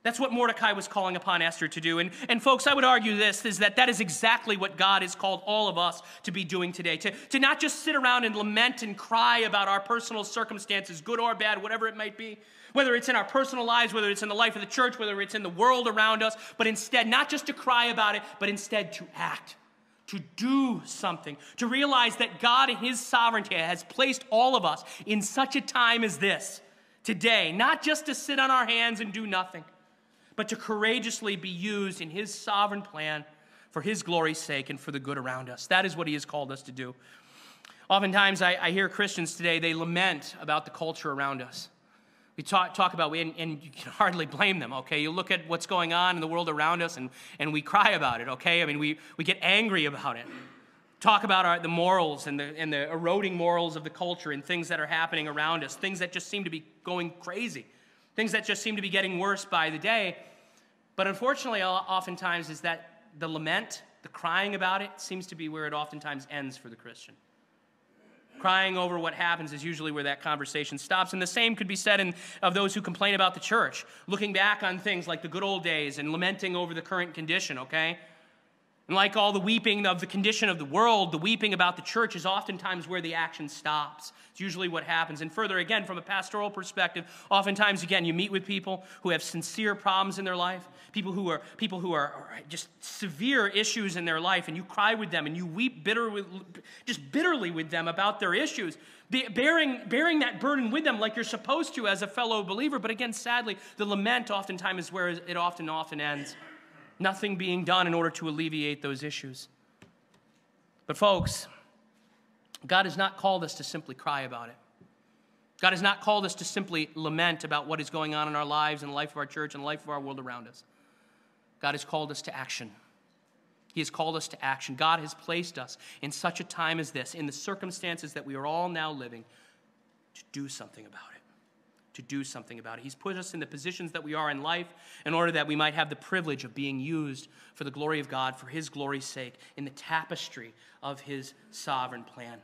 That's what Mordecai was calling upon Esther to do. And folks, I would argue this, is that is exactly what God has called all of us to be doing today. To not just sit around and lament and cry about our personal circumstances, good or bad, whatever it might be, whether it's in our personal lives, whether it's in the life of the church, whether it's in the world around us, but instead, not just to cry about it, but instead to act, to do something, to realize that God in his sovereignty has placed all of us in such a time as this today, not just to sit on our hands and do nothing, but to courageously be used in his sovereign plan for his glory's sake and for the good around us. That is what he has called us to do. Oftentimes, I hear Christians today, they lament about the culture around us. We talk about, and you can hardly blame them, okay? You look at what's going on in the world around us, and we cry about it, okay? I mean, we get angry about it. Talk about the morals and the eroding morals of the culture and things that are happening around us, things that just seem to be going crazy, things that just seem to be getting worse by the day. But unfortunately, oftentimes is that the lament, the crying about it, seems to be where it oftentimes ends for the Christian. Crying over what happens is usually where that conversation stops. And the same could be said of those who complain about the church, looking back on things like the good old days and lamenting over the current condition, okay? And like all the weeping of the condition of the world, the weeping about the church is oftentimes where the action stops. It's usually what happens. And further, again, from a pastoral perspective, oftentimes, again, you meet with people who have sincere problems in their life, people who are just severe issues in their life, and you cry with them and you weep bitterly with them about their issues, bearing that burden with them like you're supposed to as a fellow believer. But again, sadly, the lament oftentimes is where it often ends. Nothing being done in order to alleviate those issues. But folks, God has not called us to simply cry about it. God has not called us to simply lament about what is going on in our lives and the life of our church and the life of our world around us. God has called us to action. He has called us to action. God has placed us in such a time as this, in the circumstances that we are all now living, to do something about it. To do something about it. He's put us in the positions that we are in life in order that we might have the privilege of being used for the glory of God, for his glory's sake, in the tapestry of his sovereign plan.